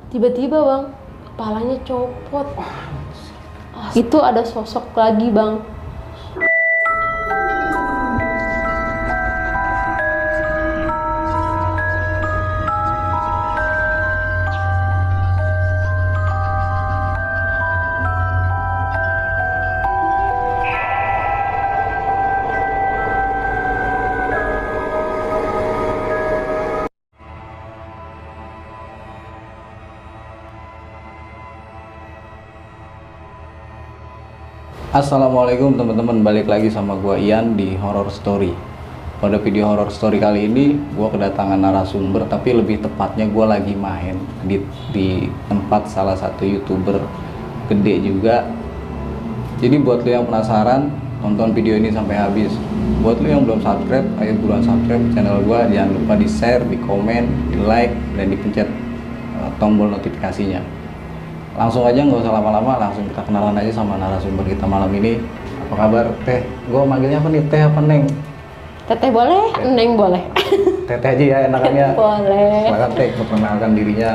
tiba-tiba bang, kepalanya copot. Itu ada sosok lagi bang. Assalamualaikum teman-teman, balik lagi sama gua Ian di Horror Story. Pada video Horror Story kali ini gua kedatangan narasumber, tapi lebih tepatnya gua lagi main di tempat salah satu YouTuber gede juga. Jadi buat lo yang penasaran, tonton video ini sampai habis. Buat lo yang belum subscribe, ayo buruan subscribe channel gua. Jangan lupa di share, di komen, di like, dan dipencet tombol notifikasinya. Langsung aja, nggak usah lama-lama, langsung kita kenalan aja sama narasumber kita malam ini. Apa kabar Teh? Gue manggilnya apa nih, Teh apa Neng? Teteh boleh, Neng boleh. Teteh aja ya enakannya. Boleh. Silakan Teh, memperkenalkan dirinya.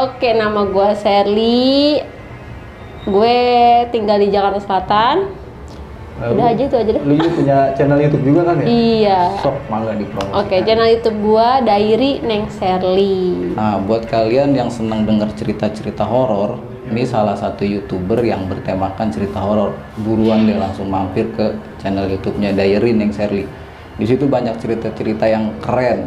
Oke, nama gue Sherly. Gue tinggal di Jakarta Selatan. Udah aja itu aja deh. Lu juga punya channel YouTube juga kan ya? Iya. Sok, mangga dipromosikan. Oke, channel YouTube gue Diary Neng Sherly. Nah, buat kalian yang senang denger cerita-cerita horor, ini salah satu YouTuber yang bertemakan cerita horor. Buruan deh langsung mampir ke channel YouTube-nya Diary Neng Sherly. Di situ banyak cerita-cerita yang keren.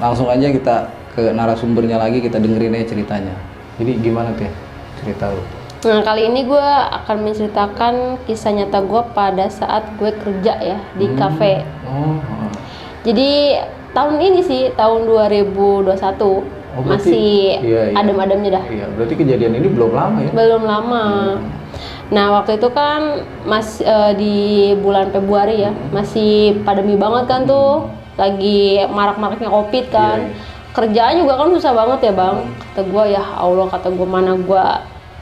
Langsung aja kita ke narasumbernya lagi, kita dengerin aja ceritanya. Jadi gimana Teh cerita lu? Nah, kali ini gue akan menceritakan kisah nyata gue pada saat gue kerja ya di kafe. Jadi tahun ini sih, tahun 2021. Masih adem-ademnya dah. Iya, berarti kejadian ini belum lama ya? Belum lama. Nah, waktu itu kan di bulan Februari ya, masih pandemi banget kan tuh. Lagi marak-maraknya Covid kan. Kerjaan juga kan susah banget ya, Bang. Kata gue, ya Allah, kata gue, mana gue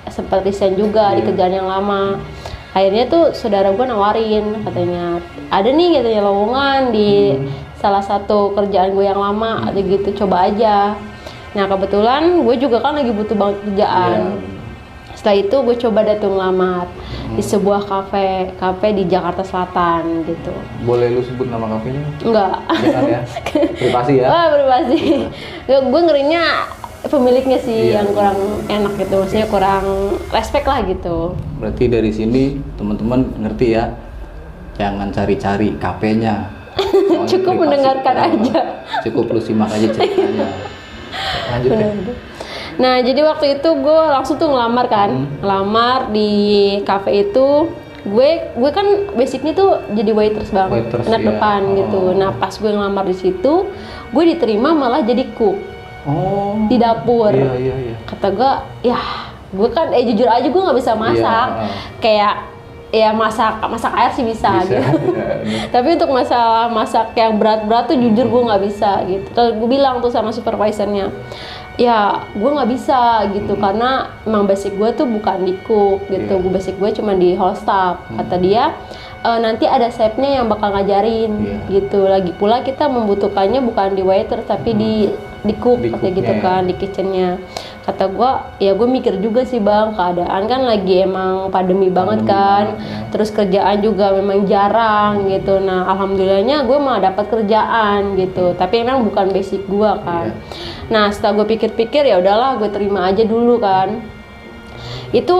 sempat resign juga di kerjaan yang lama. Akhirnya tuh saudara gue nawarin, katanya ada nih katanya lowongan di salah satu kerjaan gue yang lama, atau gitu, coba aja. Nah, kebetulan gue juga kan lagi butuh banget kerjaan. Setelah itu gue coba datang ngelamar di sebuah kafe di Jakarta Selatan gitu. Boleh lu sebut nama kafenya? Enggak. Jangan ya. Privasi ya. Wah, privasi. Gue ngerinya pemiliknya sih yang kurang enak gitu, maksudnya kurang respect lah gitu. Berarti dari sini teman-teman ngerti ya, jangan cari-cari kafenya. Cukup mendengarkan aja. Cukup lu simak aja ceritanya. Lanjut ya. Nah, jadi waktu itu gue langsung tuh ngelamar kan, ngelamar di kafe itu. Gue kan basicnya tuh jadi waitress bang, anak depan gitu. Nah, pas gue ngelamar di situ, gue diterima malah jadi cook. Di dapur. Iya. Kata gue, ya gue kan jujur aja gue nggak bisa masak. Kayak ya masak air sih bisa gitu. Tapi untuk masak yang berat-berat tuh jujur gue nggak bisa gitu. Terus gue bilang tuh sama supervisornya, ya gue nggak bisa gitu, karena emang basic gue tuh bukan di cook gitu. Basic gue cuma di hall staff. Kata dia, nanti ada chefnya yang bakal ngajarin gitu. Lagi pula kita membutuhkannya bukan di waiter tapi di cook kayak gitu kan, di kitchennya. Kata gue, ya gue mikir juga sih bang, keadaan kan lagi emang pandemi banget kan. Terus kerjaan juga memang jarang gitu. Nah, alhamdulillahnya gue mah dapat kerjaan gitu, tapi emang bukan basic gue kan. Nah, setelah gue pikir-pikir, ya udahlah gue terima aja dulu kan. Itu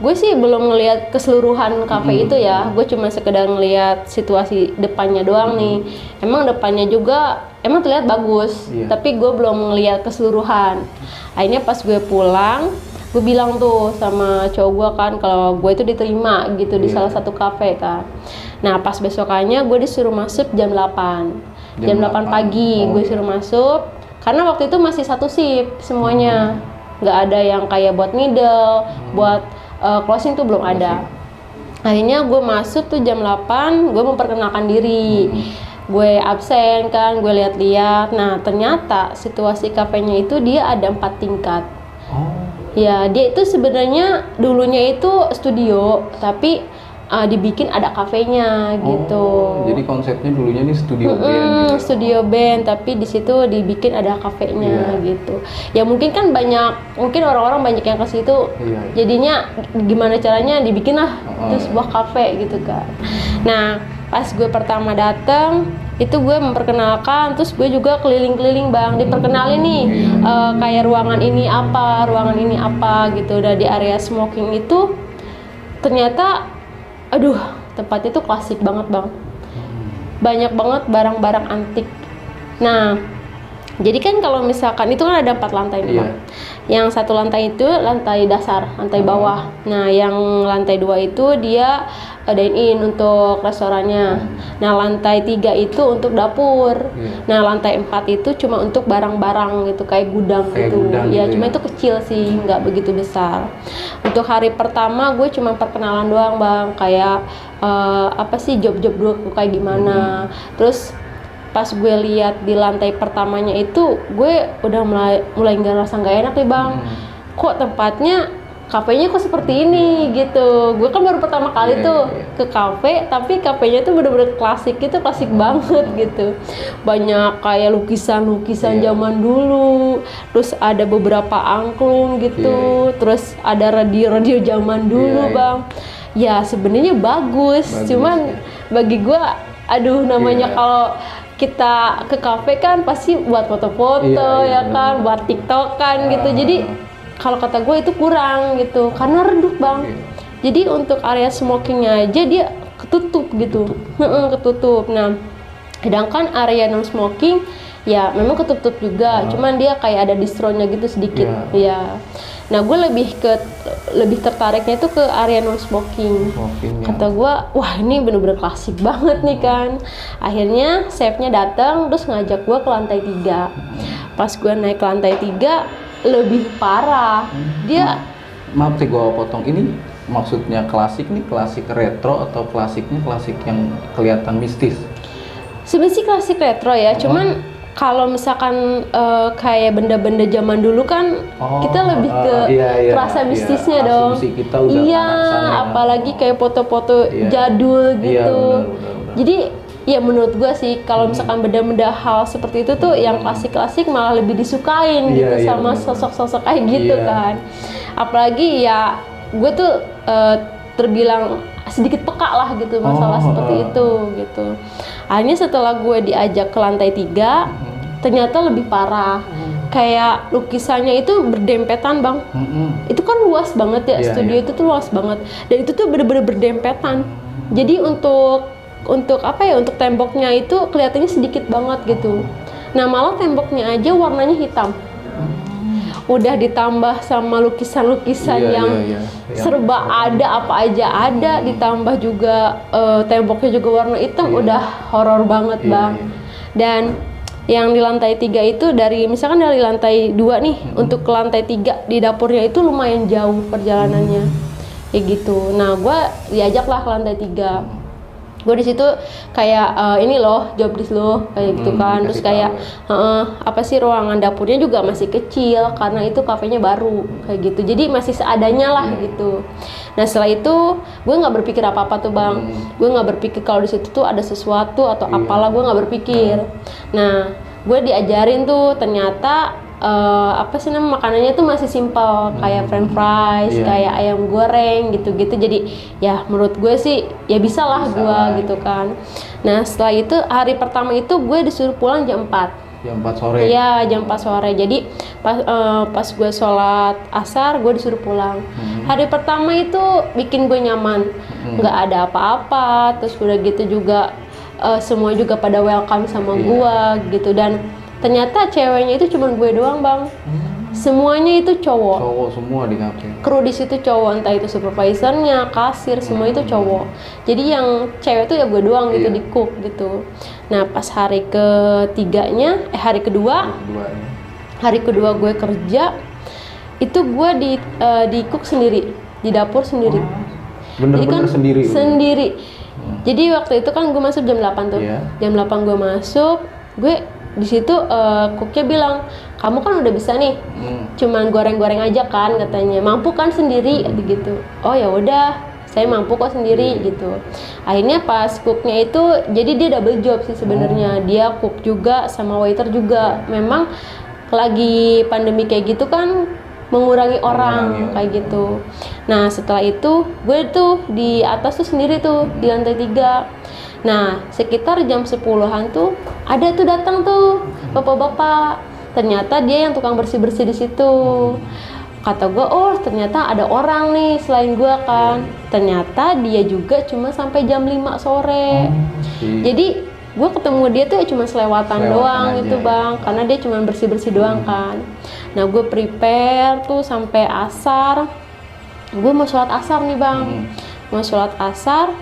gue sih belum ngelihat keseluruhan kafe itu ya. Gue cuma sekedar ngelihat situasi depannya doang nih. Emang depannya juga emang terlihat bagus, tapi gue belum ngelihat keseluruhan. Akhirnya pas gue pulang, gue bilang tuh sama cowok gue kan, kalau gue itu diterima gitu di salah satu kafe kan. Nah, pas besokannya gue disuruh masuk jam 8. Jam 8 pagi gue disuruh masuk, karena waktu itu masih satu shift semuanya. Nggak ada yang kayak buat middle, buat closing tuh belum ada. Akhirnya gue masuk tuh jam 8, gue memperkenalkan diri. Gue absen kan, gue lihat-lihat. Nah, ternyata situasi kafenya itu dia ada 4 tingkat. Ya, dia itu sebenarnya dulunya itu studio, tapi dibikin ada kafenya gitu. Jadi konsepnya dulunya nih studio band gitu. Studio band, tapi di situ dibikin ada kafenya gitu. Ya mungkin kan mungkin orang-orang banyak yang ke situ. Jadinya gimana caranya dibikin lah itu sebuah kafe gitu kan. Nah, pas gue pertama datang itu gue memperkenalkan, terus gue juga keliling-keliling bang, diperkenalin nih kayak ruangan ini apa gitu. Udah di area smoking itu ternyata aduh, tempatnya tuh klasik banget bang. Banyak banget barang-barang antik. Nah, jadi kan kalau misalkan itu kan ada 4 lantai nih bang. Yang satu lantai itu lantai dasar, lantai bawah. Nah, yang lantai 2 itu dia dine-in untuk restorannya. Nah, lantai 3 itu untuk dapur. Nah, lantai 4 itu cuma untuk barang-barang gitu, kayak gudang gitu. Ya, cuma itu kecil sih, nggak begitu besar. Untuk hari pertama gue cuma perkenalan doang bang, kayak apa sih job-job dulu kayak gimana. Terus pas gue lihat di lantai pertamanya itu, gue udah mulai ngerasa nggak enak nih bang. Kok tempatnya kafenya kok seperti ini gitu. Gue kan baru pertama kali tuh ke kafe, tapi kafenya tuh bener-bener klasik gitu, klasik banget gitu. Banyak kayak lukisan-lukisan zaman dulu, terus ada beberapa angklung gitu, terus ada radio-radio zaman dulu bang. Ya sebenarnya bagus, cuman bagi gue, aduh namanya kalau kita ke kafe kan pasti buat foto-foto ya kan, buat tiktokan gitu. Jadi kalau kata gue itu kurang gitu, karena redup bang. Jadi untuk area smokingnya aja dia ketutup gitu, ketutup. Nah, sedangkan area non smoking ya memang ketutup juga, cuman dia kayak ada distronya gitu sedikit. Ya. Nah, gue lebih tertariknya itu ke area non smoking. Kata gue, wah ini bener-bener klasik banget nih kan. Akhirnya chefnya datang terus ngajak gue ke lantai 3. Pas gue naik ke lantai 3 lebih parah. Dia maaf sih gue potong, ini maksudnya klasik nih, klasik retro atau klasiknya klasik yang kelihatan mistis? Sebenarnya sih klasik retro ya, cuman kalau misalkan kayak benda-benda zaman dulu kan kita lebih ke rasa mistisnya dong. Kita udah apalagi kayak foto-foto jadul gitu. Jadi ya menurut gue sih kalau misalkan benda-benda hal seperti itu tuh yang klasik-klasik malah lebih disukain gitu sama sosok-sosok kayak gitu kan. Apalagi ya gue tuh terbilang sedikit peka lah gitu masalah seperti itu gitu. Akhirnya setelah gue diajak ke lantai 3 ternyata lebih parah. Kayak lukisannya itu berdempetan bang. Itu kan luas banget ya, studio itu tuh luas banget. Dan itu tuh bener-bener berdempetan. Jadi untuk apa ya, untuk temboknya itu kelihatannya sedikit banget gitu. Nah malah temboknya aja warnanya hitam. Udah ditambah sama lukisan-lukisan yang serba ada, apa aja ada, ditambah juga temboknya juga warna hitam, udah horor banget bang. Dan yang di lantai 3 itu misalkan dari lantai 2 nih untuk ke lantai 3 di dapurnya itu lumayan jauh perjalanannya kayak gitu. Nah gue diajak lah ke lantai 3. Gue di situ kayak ini loh job desk lo kayak gitu kan. Terus kayak apa sih ruangan dapurnya juga masih kecil karena itu kafenya baru kayak gitu, jadi masih seadanya lah gitu. Nah setelah itu gue nggak berpikir apa-apa tuh bang. Gue nggak berpikir kalau di situ tuh ada sesuatu atau apalah, gue nggak berpikir. Nah gue diajarin tuh ternyata apa sih namanya, makanannya tuh masih simpel kayak french fries, kayak ayam goreng gitu-gitu. Jadi ya menurut gue sih ya bisa lah gue gitu kan. Nah setelah itu hari pertama itu gue disuruh pulang jam 4. Jam 4 sore? Iya jam 4 sore. Jadi pas gue sholat asar gue disuruh pulang. Hari pertama itu bikin gue nyaman, nggak ada apa-apa. Terus udah gitu juga semua juga pada welcome sama gue gitu. Dan ternyata ceweknya itu cuma gue doang bang. Semuanya itu cowok. Cowok semua di kafe. Kru di situ cowok, entah itu supervisornya, kasir, semua itu cowok. Jadi yang cewek itu ya gue doang gitu di cook gitu. Nah pas hari hari kedua gue kerja itu gue di cook sendiri, di dapur sendiri. Bener-bener sendiri. Sendiri. Jadi waktu itu kan gue masuk jam 8 tuh. Jam 8 gue masuk, gue di situ cooknya bilang, kamu kan udah bisa nih, cuman goreng-goreng aja kan katanya, mampu kan sendiri gitu. Oh ya udah, saya mampu kok sendiri gitu. Akhirnya pas cooknya itu, jadi dia double job sih sebenarnya. Dia cook juga sama waiter juga. Memang lagi pandemi kayak gitu kan, mengurangi orang kayak gitu. Nah setelah itu gue tuh di atas tuh sendiri tuh di lantai 3. Nah sekitar jam 10-an tuh ada tuh datang tuh bapak-bapak. Ternyata dia yang tukang bersih-bersih di situ. Kata gue, oh ternyata ada orang nih selain gue kan. Ternyata dia juga cuma sampai jam 5 sore. Jadi gue ketemu dia tuh cuma selewatan doang gitu bang, karena dia cuma bersih-bersih doang kan. Nah gue prepare tuh sampai asar. Gue mau sholat asar nih bang, mau sholat asar.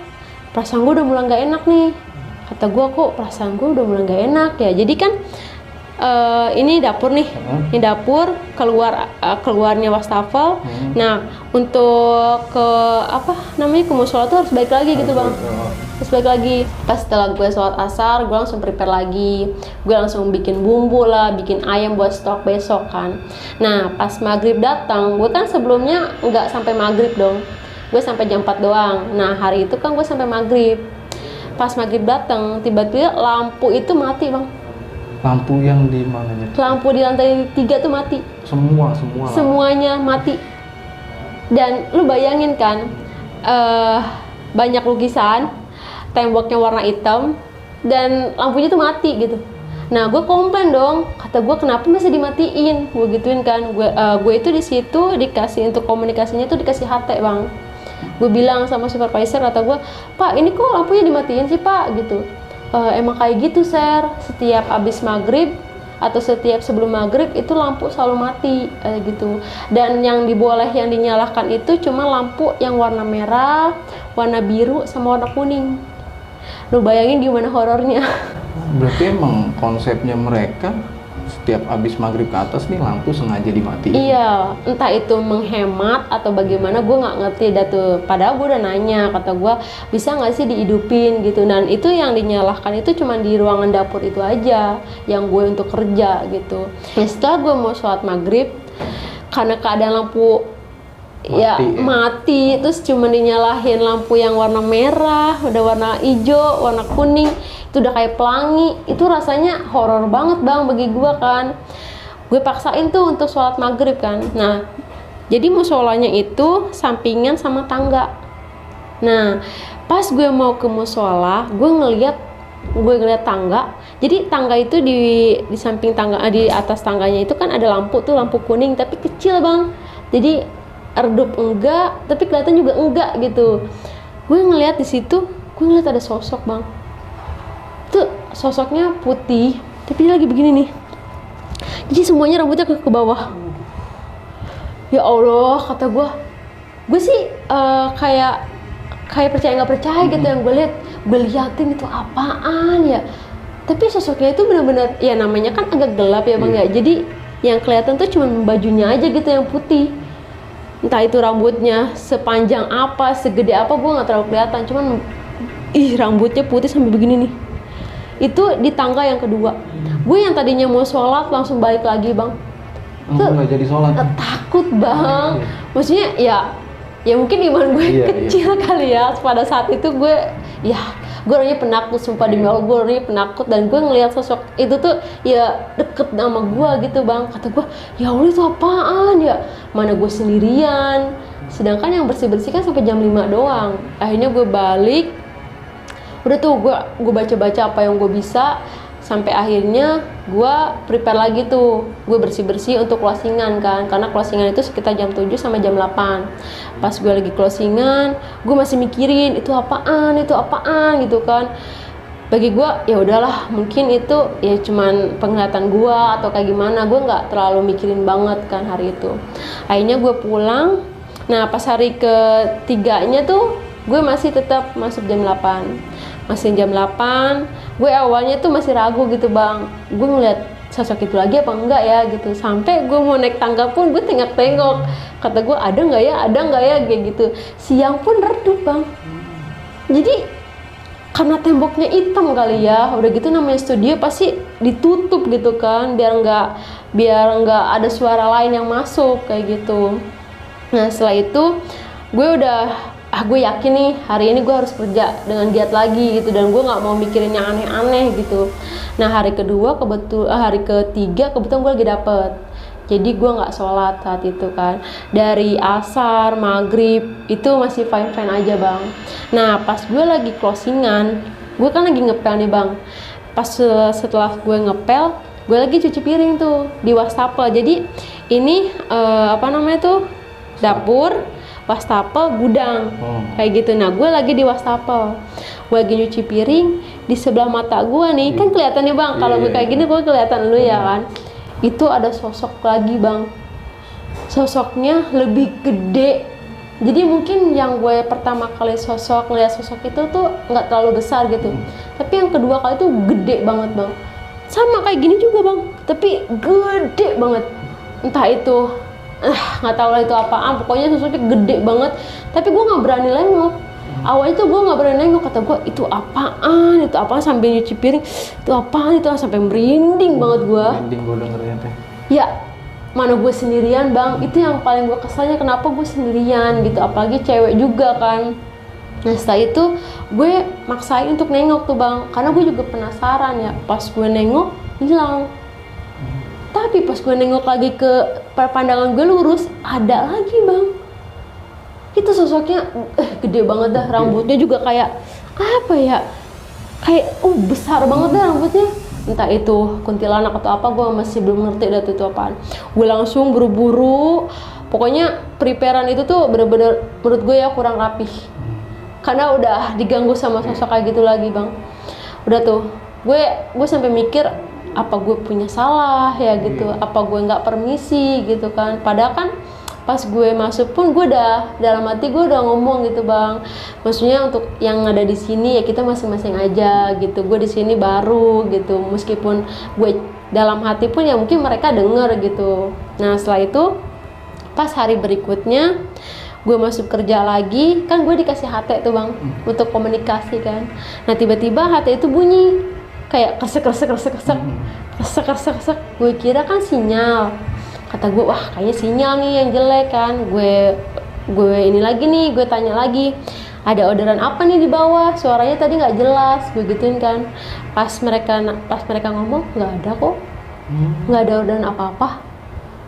Perasaan gue udah mulai gak enak nih. Kata gue, kok perasaan gue udah mulai gak enak ya. Jadi kan ini dapur nih, ini dapur keluarnya wastafel. Nah untuk ke apa namanya ke musola tuh harus balik lagi gitu bang, harus balik lagi. Pas setelah gue sholat asar, gue langsung prepare lagi, gue langsung bikin bumbu lah, bikin ayam buat stok besok kan. Nah pas maghrib datang, gue kan sebelumnya nggak sampai maghrib dong, gue sampai jam 4 doang. Nah hari itu kan gue sampai maghrib. Pas maghrib datang, tiba-tiba lampu itu mati bang. Lampu yang di mananya? Lampu di lantai 3 tuh mati. Semuanya mati. Dan lu bayangin kan, banyak lukisan, temboknya warna hitam, dan lampunya tuh mati gitu. Nah, gue komplain dong, kata gue kenapa masih dimatiin? Gue gituin kan, gue itu di situ dikasih untuk komunikasinya tuh dikasih HT bang. Gue bilang sama supervisor, kata gue, Pak ini kok lampunya dimatiin sih Pak gitu. Emang kayak gitu Sir, setiap abis maghrib atau setiap sebelum maghrib itu lampu selalu mati gitu. Dan yang dinyalakan itu cuma lampu yang warna merah, warna biru, sama warna kuning. Lu bayangin gimana horornya. Berarti emang konsepnya mereka setiap abis maghrib ke atas nih lampu sengaja dimatiin? Iya, entah itu menghemat atau bagaimana, gue nggak ngerti dah tuh. Padahal gue udah nanya, kata gue bisa nggak sih dihidupin gitu. Dan itu yang dinyalakan itu cuma di ruangan dapur itu aja yang gue untuk kerja gitu. Nah, setelah gue mau sholat maghrib, karena keadaan lampu mati, terus cuma dinyalahin lampu yang warna merah, udah warna hijau, warna kuning, itu udah kayak pelangi. Itu rasanya horor banget bang bagi gue kan. Gue paksain tuh untuk sholat maghrib kan. Nah jadi musolanya itu sampingan sama tangga. Nah pas gue mau ke musola, gue ngeliat tangga. Jadi tangga itu di samping tangga, di atas tangganya itu kan ada lampu tuh, lampu kuning tapi kecil bang. Jadi redup enggak, tapi kelihatan juga enggak gitu. Gue ngeliat di situ, gue ngeliat ada sosok bang. Tuh sosoknya putih, tapi dia lagi begini nih. Jadi semuanya rambutnya ke bawah. Ya Allah, kata gue sih kayak percaya nggak percaya gitu yang gue liatin itu apaan ya. Tapi sosoknya itu benar-benar, ya namanya kan agak gelap ya bang ya. Jadi yang kelihatan tuh cuma bajunya aja gitu yang putih. Entah itu rambutnya sepanjang apa, segede apa, gue nggak terlalu kelihatan. Cuman, rambutnya putih sampai begini nih. Itu di tangga yang kedua. Gue yang tadinya mau sholat langsung balik lagi bang. Nggak jadi sholat? Takut bang. Maksudnya ya mungkin iman gue kecil kali ya. Pada saat itu gue orangnya penakut, sumpah demi Allah gue orangnya penakut. Dan gue ngelihat sosok itu tuh ya deket sama gue gitu bang. Kata gue, ya Allah itu apaan ya, mana gue sendirian, sedangkan yang bersih-bersih kan sampai jam 5 doang. Akhirnya gue balik, udah tuh gue baca-baca apa yang gue bisa, sampai akhirnya gue prepare lagi tuh, gue bersih-bersih untuk closingan kan, karena closingan itu sekitar jam 7 sampai jam 8. Pas gue lagi closingan, gue masih mikirin itu apaan gitu kan. Bagi gue ya udahlah, mungkin itu ya cuman penglihatan gue atau kayak gimana, gue nggak terlalu mikirin banget kan hari itu. Akhirnya gue pulang. Nah pas hari ketiganya tuh gue masih tetap masuk jam 8. Masih jam 8, gue awalnya tuh masih ragu gitu bang, gue ngeliat sosok itu lagi apa enggak ya gitu. Sampai gue mau naik tangga pun gue tengok-tengok, kata gue ada nggak ya kayak gitu. Siang pun redup bang. Jadi karena temboknya hitam kali ya, udah gitu namanya studio pasti ditutup gitu kan, biar nggak ada suara lain yang masuk kayak gitu. Nah setelah itu gue udah gue yakin nih hari ini gue harus kerja dengan giat lagi gitu, dan gue nggak mau mikirin yang aneh-aneh gitu. Nah hari ketiga kebetulan gue lagi dapet, jadi gue nggak sholat saat itu kan, dari asar maghrib itu masih fine aja bang. Nah pas gue lagi closingan, gue kan lagi ngepel nih bang, pas setelah gue ngepel gue lagi cuci piring tuh di wastafel. Jadi ini dapur, wastafel, gudang, kayak gitu. Nah gue lagi di wastafel, gue lagi nyuci piring, di sebelah mata gue nih kan kelihatan nih bang, kalau gue kayak gini gue kelihatan lu ya kan, itu ada sosok lagi bang, sosoknya lebih gede. Jadi mungkin yang gue pertama kali ngeliat sosok itu tuh nggak terlalu besar gitu, tapi yang kedua kali tuh gede banget bang, sama kayak gini juga bang, tapi gede banget. Entah itu nggak tahu lah itu apaan, pokoknya sosoknya gede banget, tapi gue nggak berani nengok. Awalnya tuh gue nggak berani nengok, kata gue itu apaan sambil nyuci piring, itu apaan, itu sampai merinding banget gue. Merinding gue dengernya teh. Ya mana gue sendirian bang, itu yang paling gue kesalnya, kenapa gue sendirian gitu, apalagi cewek juga kan. Nah setelah itu gue maksain untuk nengok tuh bang, karena gue juga penasaran ya. Pas gue nengok hilang, tapi pas gue nengok lagi ke pandangan gue lurus, ada lagi bang. Itu sosoknya gede banget dah, rambutnya juga kayak apa ya, kayak besar banget dah rambutnya. Entah itu kuntilanak atau apa, gue masih belum ngerti dah itu apaan. Gue langsung buru-buru, pokoknya preparean itu tuh bener-bener menurut gue ya kurang rapih, karena udah diganggu sama sosok kayak gitu lagi bang. Udah tuh gue sampai mikir, apa gue punya salah ya gitu, apa gue nggak permisi gitu kan. Padahal kan pas gue masuk pun gue udah dalam hati gue udah ngomong gitu bang, maksudnya untuk yang ada di sini ya kita masing-masing aja gitu, gue di sini baru gitu, meskipun gue dalam hati pun ya mungkin mereka denger gitu. Nah setelah itu pas hari berikutnya gue masuk kerja lagi, kan gue dikasih HT tuh bang untuk komunikasi kan. Nah tiba-tiba HT itu bunyi kayak kresek. Gue kira kan sinyal, kata gue wah kayaknya sinyal nih yang jelek kan. Gue ini lagi nih, gue tanya lagi, ada orderan apa nih di bawah, suaranya tadi nggak jelas, gue gituin kan. Pas mereka ngomong nggak ada kok, nggak ada orderan apa-apa.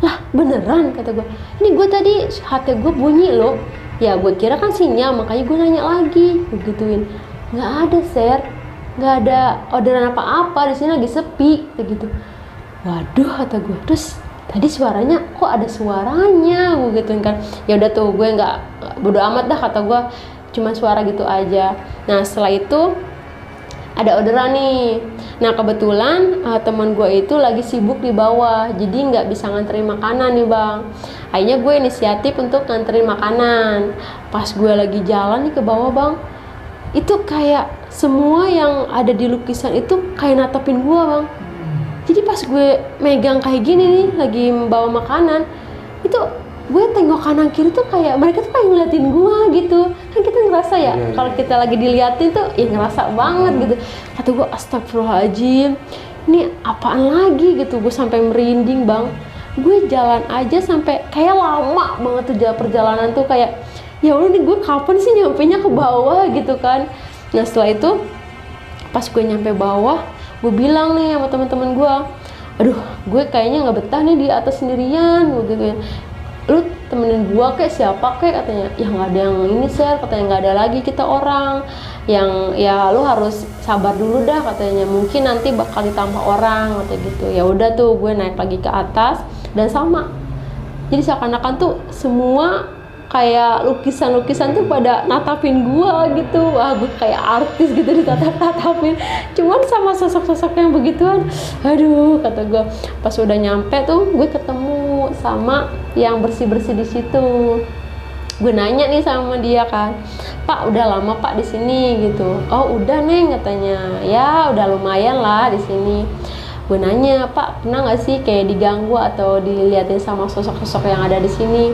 Lah beneran, kata gue, ini gue tadi HT gue bunyi loh. Ya gue kira kan sinyal, makanya gue nanya lagi, gue gituin. Nggak ada share, nggak ada orderan apa-apa, di sini lagi sepi gitu. Waduh, kata gue, terus tadi suaranya kok ada suaranya, gue gituin kan. Ya udah tuh gue nggak bodo amat dah, kata gue cuma suara gitu aja. Nah setelah itu ada orderan nih. Nah kebetulan teman gue itu lagi sibuk di bawah, jadi nggak bisa nganterin makanan nih bang. Akhirnya gue inisiatif untuk nganterin makanan. Pas gue lagi jalan nih ke bawah bang, itu kayak semua yang ada di lukisan itu kayak natapin gue bang. Jadi pas gue megang kayak gini nih, lagi bawa makanan, itu gue tengok kanan kiri tuh kayak mereka tuh kayak ngeliatin gue gitu. Kan kita ngerasa ya, kalau kita lagi diliatin tuh ya ngerasa banget gitu. Kata gue astagfirullahaladzim, ini apaan lagi gitu. Gue sampai merinding bang. Gue jalan aja sampai kayak lama banget tuh perjalanan tuh, kayak ya udah nih gue kapan sih nyampenya ke bawah gitu kan. Nah setelah itu pas gue nyampe bawah, gue bilang nih sama teman-teman gue, aduh gue kayaknya nggak betah nih di atas sendirian, gue gitu ya. Lu temenin gue kayak siapa kayak, katanya ya nggak ada yang ini share, katanya nggak ada lagi kita orang yang, ya lu harus sabar dulu dah katanya, mungkin nanti bakal ditambah orang katanya gitu. Ya udah tuh gue naik lagi ke atas dan sama, jadi seakan-akan tuh semua kayak lukisan-lukisan tuh pada natapin gua gitu. Wah gue kayak artis gitu ditatap-tatapin, cuman sama sosok-sosok yang begituan, aduh kata gue. Pas udah nyampe tuh gue ketemu sama yang bersih-bersih di situ. Gue nanya nih sama dia kan, Pak udah lama Pak di sini gitu. Oh udah Neng katanya, ya udah lumayan lah di sini. Gue nanya, Pak pernah nggak sih kayak diganggu atau diliatin sama sosok-sosok yang ada di sini?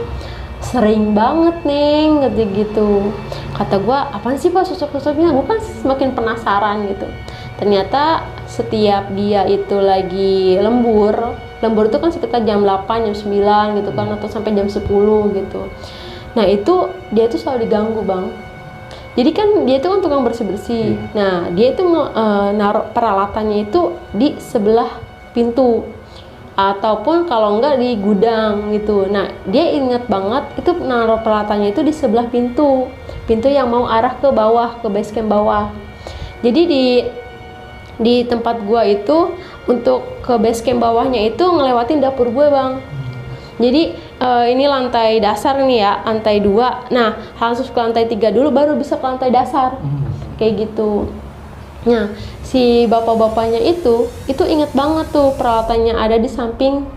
Sering banget Neng, gitu. Kata gue, apaan sih Pak sosok-sosoknya? Gue kan semakin penasaran gitu. Ternyata setiap dia itu lagi lembur itu kan sekitar jam 8, jam 9 gitu kan, atau sampai jam 10 gitu. Nah itu dia tuh selalu diganggu bang. Jadi kan dia itu kan tukang bersih-bersih. Nah, dia itu naruh peralatannya itu di sebelah pintu. Ataupun kalau enggak di gudang gitu. Nah, dia inget banget itu naruh peralatannya itu di sebelah pintu. Pintu yang mau arah ke bawah, ke base camp bawah. Jadi di tempat gua itu untuk ke base camp bawahnya itu ngelewatin dapur gue, Bang. Jadi ini lantai dasar nih ya, lantai 2. Nah, langsung ke lantai 3 dulu baru bisa ke lantai dasar. Kayak gitu. Nah, si bapak-bapaknya itu inget banget tuh peralatannya ada di samping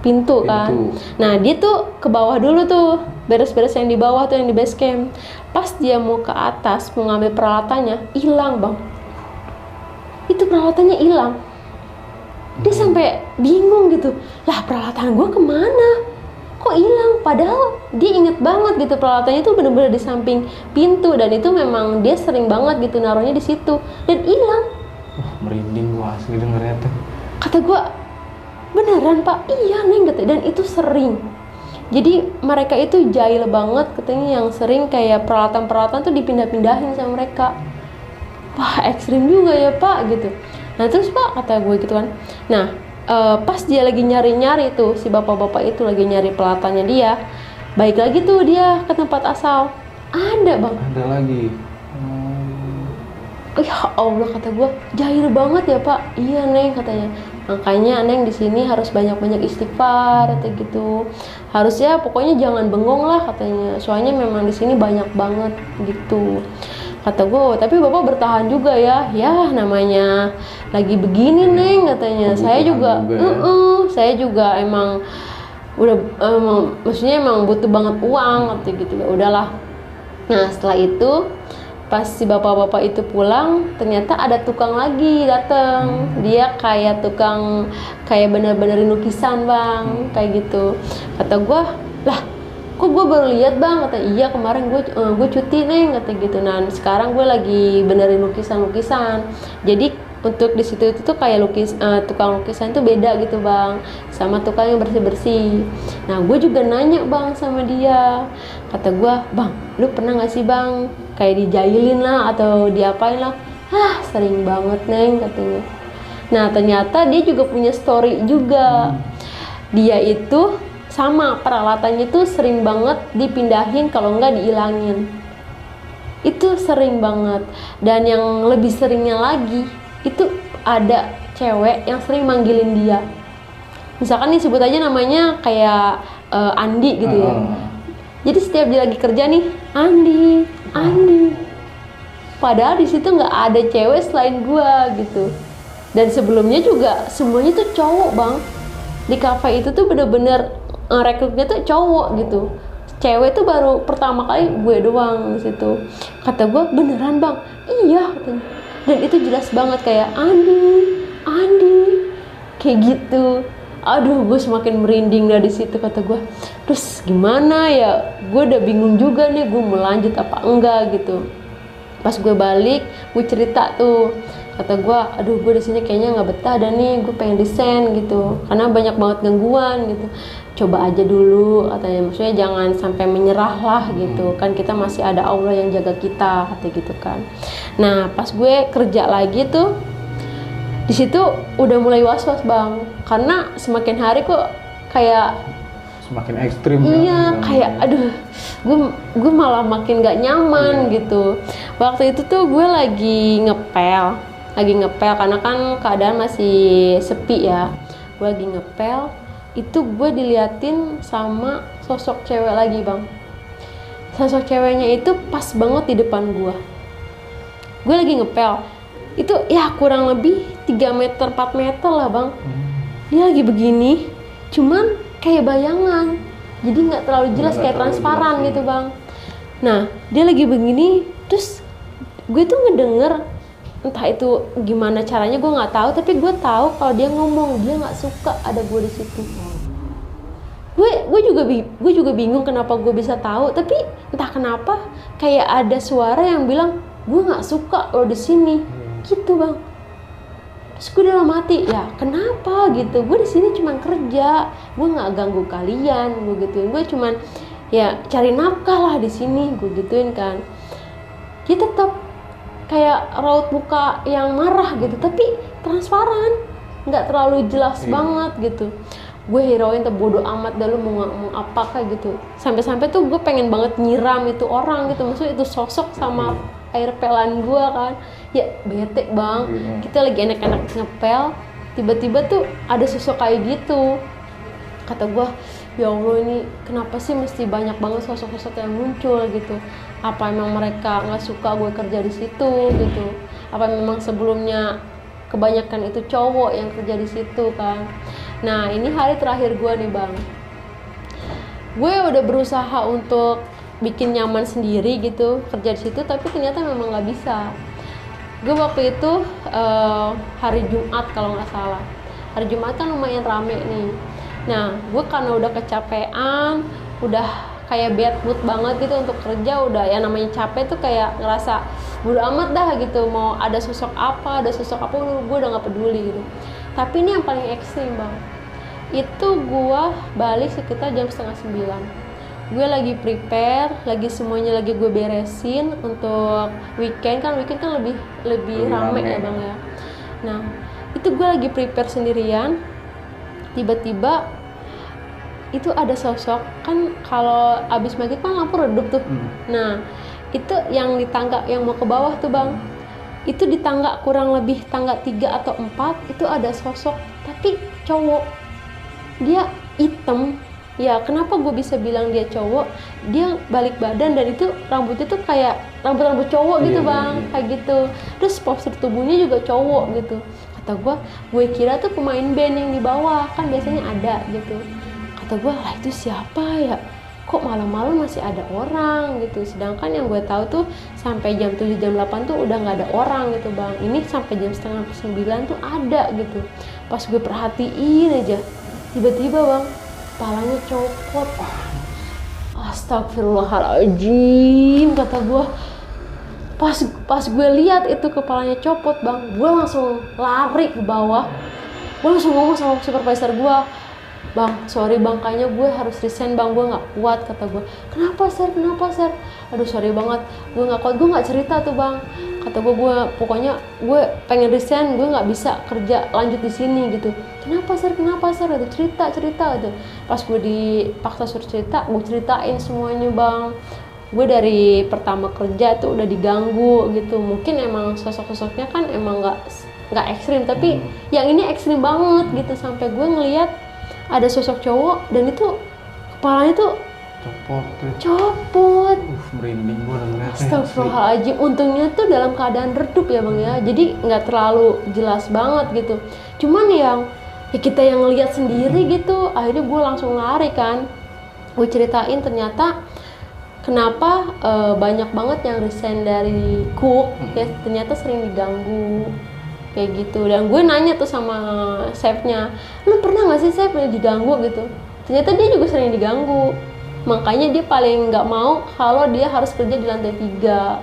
pintu kan. Nah, dia tuh ke bawah dulu tuh, beres-beres yang di bawah tuh yang di base camp. Pas dia mau ke atas mau ngambil peralatannya, hilang, Bang. Itu peralatannya hilang. Dia sampai bingung gitu, lah peralatan gue kemana? Kok hilang? Padahal dia inget banget gitu peralatannya itu bener-bener di samping pintu dan itu memang dia sering banget gitu naruhnya di situ dan hilang. Merinding gue asli dengernya tuh. Kata gue, beneran Pak? Iya Neng, gitu. Dan itu sering. Jadi mereka itu jahil banget katanya, yang sering kayak peralatan-peralatan tuh dipindah-pindahin sama mereka. Wah, ekstrim juga ya Pak gitu. Nah terus Pak, kata gue gitu kan. Nah pas dia lagi nyari-nyari tuh, si bapak-bapak itu lagi nyari peralatannya dia, balik lagi tuh dia ke tempat asal. Ada Bang. Ada lagi. Ya Allah, kata gue, jahil banget ya Pak. Iya Neng, katanya. Makanya Neng di sini harus banyak-banyak istighfar, kata gitu. Harusnya pokoknya jangan bengong lah, katanya. Soalnya memang di sini banyak banget gitu. Kata gue, tapi bapak bertahan juga ya. Ya namanya lagi begini Neng, katanya. Saya juga, saya juga emang udah maksudnya emang butuh banget uang, kata gitu. Ya udahlah. Nah setelah itu pas si bapak-bapak itu pulang, ternyata ada tukang lagi datang. Dia kayak tukang, kayak bener-benerin lukisan Bang, kayak gitu. Kata gue, lah kok gue baru lihat Bang? Kata, iya kemarin gue cuti Neng, kata gitu. Nah sekarang gue lagi benerin lukisan-lukisan. Jadi untuk di situ itu tuh kayak tukang lukisan itu beda gitu Bang, sama tukang yang bersih-bersih. Nah gue juga nanya Bang sama dia. Kata gue, Bang, lu pernah gak sih Bang kayak dijailin lah atau diapain lah? Hah, sering banget Neng, katanya. Nah ternyata dia juga punya story juga. Dia itu sama peralatannya tuh sering banget dipindahin, kalau enggak dihilangin. Itu sering banget. Dan yang lebih seringnya lagi, itu ada cewek yang sering manggilin dia. Misalkan nih sebut aja namanya kayak Andi gitu ya. Jadi setiap dia lagi kerja nih, Andi. Padahal di situ nggak ada cewek selain gua gitu. Dan sebelumnya juga semuanya tuh cowok Bang. Di cafe itu tuh bener-bener rekrutnya tuh cowok gitu. Cewek tuh baru pertama kali gue doang di situ. Kata gue, beneran Bang? Iya, katanya. Dan itu jelas banget kayak Andi, kayak gitu. Aduh, gue semakin merinding dari situ, kata gue. Terus gimana ya? Gue udah bingung juga nih, gue mau lanjut apa enggak gitu. Pas gue balik, gue cerita tuh. Kata gue, aduh gue di sini kayaknya nggak betah dan nih, gue pengen resign gitu. Karena banyak banget gangguan gitu. Coba aja dulu, katanya. Maksudnya jangan sampai menyerah lah gitu. Kan kita masih ada Allah yang jaga kita, kata gitu kan. Nah, pas gue kerja lagi tuh, di situ udah mulai was-was Bang, karena semakin hari kok kayak semakin ekstrim. Iya, kayak aduh, gue malah makin gak nyaman gitu. Waktu itu tuh gue lagi ngepel karena kan keadaan masih sepi ya. Gue lagi ngepel, itu gue diliatin sama sosok cewek lagi Bang. Sosok ceweknya itu pas banget di depan gue. Gue lagi ngepel, itu ya kurang lebih 3 meter 4 meter lah Bang. Dia lagi begini, cuman kayak bayangan, jadi nggak terlalu jelas, kayak transparan gitu Bang. Nah dia lagi begini, terus gue tuh ngedenger, entah itu gimana caranya gue nggak tahu, tapi gue tahu kalau dia ngomong dia nggak suka ada gue di situ. Gue juga bingung kenapa gue bisa tahu, tapi entah kenapa kayak ada suara yang bilang gue nggak suka lo di sini, gitu Bang. Terus gue dalam hati, ya kenapa gitu? Gue di sini cuma kerja, gue nggak ganggu kalian, gue gituin. Gue cuman ya cari nafkah lah di sini, gue gituin kan. dia tetap kayak raut muka yang marah gitu, tapi transparan, nggak terlalu jelas banget gitu. Gue hirauin tuh bodo amat dah lu mau ngomong apa kayak gitu. Sampai-sampai tuh gue pengen banget nyiram itu orang gitu, maksudnya itu sosok sama air pelan gue kan. Ya bete bang, kita lagi enak-enak ngepel, tiba-tiba tuh ada sosok kayak gitu. Kata gue, ya Allah ini kenapa sih mesti banyak banget sosok-sosok yang muncul gitu? Apa emang mereka nggak suka gue kerja di situ gitu? Apa memang sebelumnya kebanyakan itu cowok yang kerja di situ kan? Nah ini hari terakhir gue nih bang, gue udah berusaha untuk bikin nyaman sendiri gitu kerja di situ, tapi ternyata memang nggak bisa. Gue waktu itu hari Jumat kalau nggak salah, hari Jumat kan lumayan rame nih. Nah, gue karena udah kecapean, udah kayak bad mood banget gitu untuk kerja, udah ya namanya capek tuh kayak ngerasa bodo amat dah gitu, mau ada sosok apa gue udah nggak peduli gitu. Tapi ini yang paling ekstrim bang, itu gue balik sekitar jam 8:30. Gue lagi prepare, lagi semuanya lagi gue beresin untuk weekend kan lebih rame ya bang ya. Nah, itu gue lagi prepare sendirian. Tiba-tiba itu ada sosok, kan kalau abis maghrib kan lampu redup tuh. Nah itu yang di tangga yang mau ke bawah tuh bang, itu di tangga kurang lebih tangga 3 atau 4 itu ada sosok, tapi cowok, dia hitam. Ya kenapa gue bisa bilang dia cowok, dia balik badan dan itu rambutnya tuh kayak rambut cowok gitu bang, kayak gitu. Terus postur tubuhnya juga cowok gitu. Kata gue kira tuh pemain band yang di bawah, kan biasanya ada gitu. Kata gue, lah itu siapa ya? Kok malam-malam masih ada orang gitu. Sedangkan yang gue tahu tuh sampai jam 7, jam 8 tuh udah nggak ada orang gitu bang. Ini sampai jam 8:30 tuh ada gitu. Pas gue perhatiin aja, tiba-tiba bang, kepalanya copot. Astagfirullahaladzim, kata gue. Pas gue lihat itu kepalanya copot bang, gue langsung lari ke bawah. Gue langsung ngomong sama supervisor gue, bang sorry bang, kayaknya gue harus resign bang, gue nggak kuat. Kata gue, kenapa sir? Aduh sorry banget, gue nggak kuat. Gue nggak cerita tuh bang, kata gue pokoknya gue pengen resign, gue nggak bisa kerja lanjut di sini gitu. Kenapa sir? Aduh cerita gitu. Pas gue dipaksa suruh cerita, gue ceritain semuanya bang. Gue dari pertama kerja tuh udah diganggu gitu. Mungkin emang sosok-sosoknya kan emang nggak ekstrim, tapi yang ini ekstrim banget gitu. Sampai gue ngelihat ada sosok cowok dan itu kepalanya tuh copot. Merinding gue dengernya. Astagfirullahaladzim. Untungnya tuh dalam keadaan redup ya bang ya, jadi nggak terlalu jelas banget gitu. Cuman ya kita yang ngelihat sendiri gitu. Akhirnya gue langsung lari kan. Gue ceritain ternyata kenapa banyak banget yang resign dari cook ya, ternyata sering diganggu kayak gitu. Dan gue nanya tuh sama chefnya, lu pernah nggak sih chef diganggu gitu? Ternyata dia juga sering diganggu, makanya dia paling nggak mau kalau dia harus kerja di lantai 3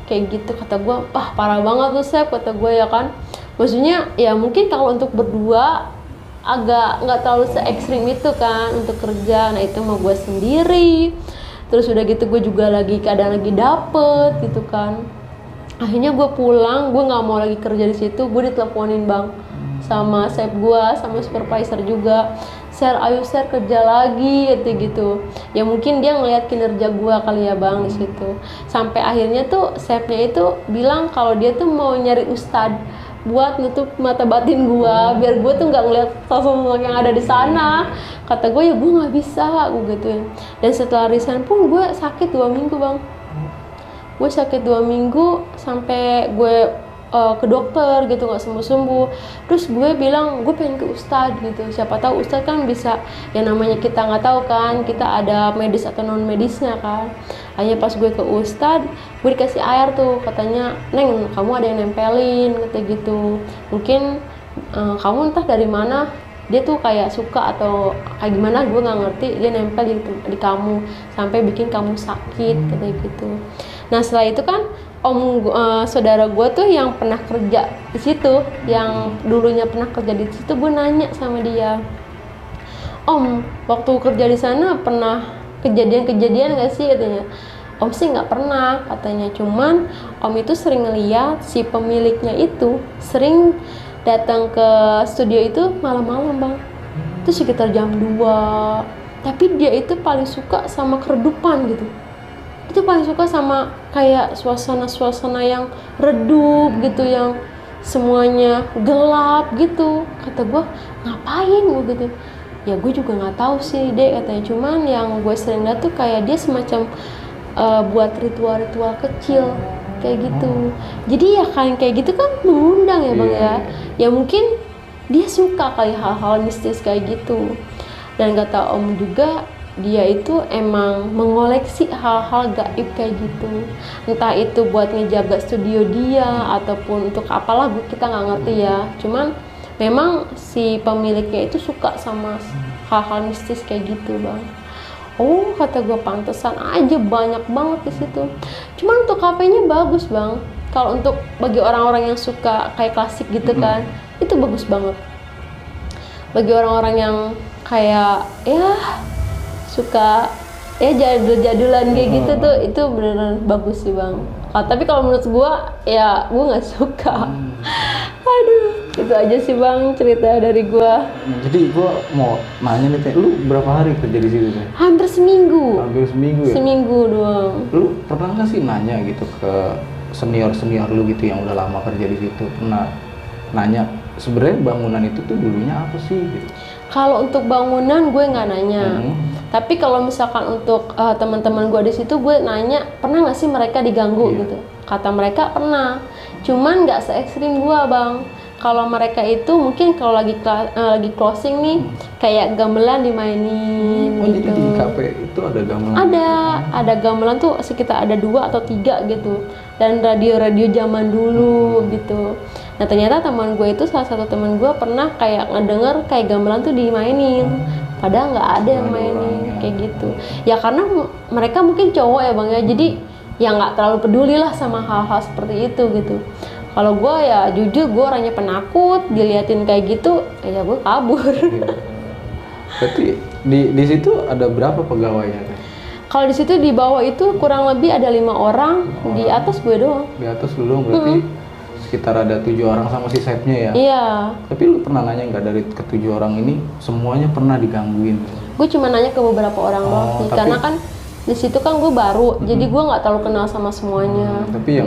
kayak gitu. Kata gue, parah banget tuh chef, kata gue ya kan. Maksudnya ya mungkin kalau untuk berdua agak nggak terlalu se-ekstrim itu kan untuk kerja. Nah itu mau gue sendiri. Terus udah gitu gue juga keadaan lagi dapet gitu kan. Akhirnya gue pulang, gue nggak mau lagi kerja di situ. Gue diteleponin bang sama chef gue, sama supervisor juga. Share, ayo share kerja lagi gitu. Ya mungkin dia ngelihat kinerja gue kali ya bang di situ. Sampai akhirnya tuh chefnya itu bilang kalau dia tuh mau nyari ustad buat nutup mata batin gue, biar gue tuh nggak ngeliat sosok-sosok yang ada di sana. Kata gue ya gue nggak bisa, gue gituin. Dan setelah resign pun gue sakit 2 minggu bang. Gue sakit 2 minggu sampai gue ke dokter gitu, nggak sembuh-sembuh. Terus gue bilang gue pengen ke ustad gitu, siapa tahu ustad kan bisa, ya namanya kita nggak tahu kan, kita ada medis atau non medisnya kan. Akhirnya pas gue ke ustad, gue dikasih air tuh, katanya neng kamu ada yang nempelin kata gitu. Mungkin kamu entah dari mana, dia tuh kayak suka atau kayak gimana gue nggak ngerti, dia nempel di kamu sampai bikin kamu sakit kayak gitu. Nah setelah itu kan saudara gue tuh yang pernah kerja di situ, yang dulunya pernah kerja di situ, gue nanya sama dia, waktu kerja di sana pernah kejadian-kejadian gak sih katanya. Om sih nggak pernah katanya, cuman Om itu sering ngeliat si pemiliknya itu sering datang ke studio itu malam-malam bang, itu sekitar jam 2. Tapi dia itu paling suka sama keredupan gitu, itu paling suka sama kayak suasana-suasana yang redup gitu, yang semuanya gelap gitu. Kata gue, ngapain gue gitu, ya gue juga nggak tahu sih dek katanya, cuman yang gue sering lihat tuh kayak dia semacam buat ritual-ritual kecil kayak gitu. Jadi ya kan kayak gitu kan mengundang ya bang ya, ya mungkin dia suka kali hal-hal mistis kayak gitu. Dan kata Om juga dia itu emang mengoleksi hal-hal gaib kayak gitu, entah itu buat ngejaga studio dia ataupun untuk apalah kita nggak ngerti ya, cuman memang si pemiliknya itu suka sama hal-hal mistis kayak gitu bang. Oh kata gue, pantesan aja banyak banget di situ. Cuman untuk kafenya bagus bang, kalau untuk bagi orang-orang yang suka kayak klasik gitu kan, itu bagus banget. Bagi orang-orang yang kayak ya suka ya jadul-jadulan kayak gitu tuh, itu beneran bagus sih bang. Tapi kalau menurut gua ya gua nggak suka. Aduh, itu aja sih bang cerita dari gua. Jadi gua mau nanya nih Teh, lu berapa hari kerja di situ Teh? Hampir seminggu. Hampir seminggu ya? Seminggu doang. Lu pernah nggak sih nanya gitu ke senior lu gitu yang udah lama kerja di situ? Pernah nanya sebenarnya bangunan itu tuh dulunya apa sih gitu? Kalau untuk bangunan gue nggak nanya, tapi kalau misalkan untuk teman-teman gue di situ gue nanya, pernah nggak sih mereka diganggu gitu? Kata mereka pernah, cuman nggak se-ekstrim gue bang. Kalau mereka itu mungkin kalau lagi closing nih, kayak gamelan dimainin gitu. Jadi di kafe itu ada gamelan? Ada gamelan tuh sekitar ada 2 atau 3 gitu, dan radio-radio zaman dulu gitu. Nah ternyata teman gue itu, salah satu teman gue pernah kayak ngedenger kayak gamelan tuh dimainin, padahal nggak ada yang mainin kayak gitu. Ya karena mereka mungkin cowok ya bang ya, jadi ya nggak terlalu peduli lah sama hal-hal seperti itu gitu. Kalau gue ya jujur gue orangnya penakut, diliatin kayak gitu ya gue kabur. Berarti di situ ada berapa pegawainya? Kalau di situ di bawah itu kurang lebih ada 5 orang, di atas gue doang. Di atas lu doang, berarti sekitar ada 7 orang sama si chefnya ya? Iya. Tapi lu pernah nanya nggak dari ke-7 orang ini semuanya pernah digangguin? Gue cuma nanya ke beberapa orang doang sih, karena kan di situ kan gue baru, jadi gue nggak terlalu kenal sama semuanya. Tapi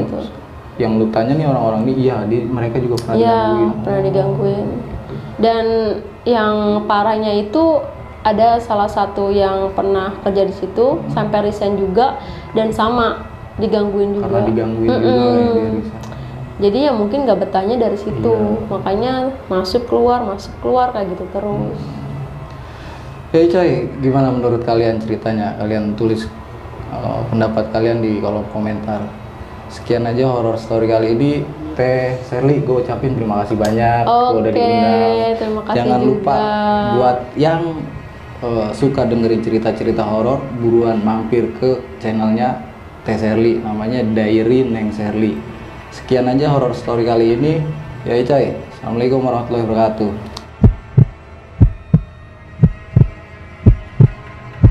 yang lu tanya nih orang-orang ini, iya mereka juga pernah digangguin? Iya, pernah digangguin. Dan yang parahnya itu ada salah satu yang pernah kerja di situ sampai resign juga, dan sama digangguin juga. Karena digangguin juga ya dia resign. Jadi ya mungkin nggak betahnya dari situ, makanya masuk keluar kayak gitu terus. Ya coy, gimana menurut kalian ceritanya? Kalian tulis pendapat kalian di kolom komentar. Sekian aja horror story kali ini. Teh Sherly, gue ucapin terima kasih banyak udah diundang. Terima kasih. Jangan juga. lupa buat yang suka dengerin cerita-cerita horor, buruan mampir ke channelnya Teh Sherly, namanya Diary Neng Sherly. Sekian aja horror story kali ini. Ya coy, assalamualaikum warahmatullahi wabarakatuh.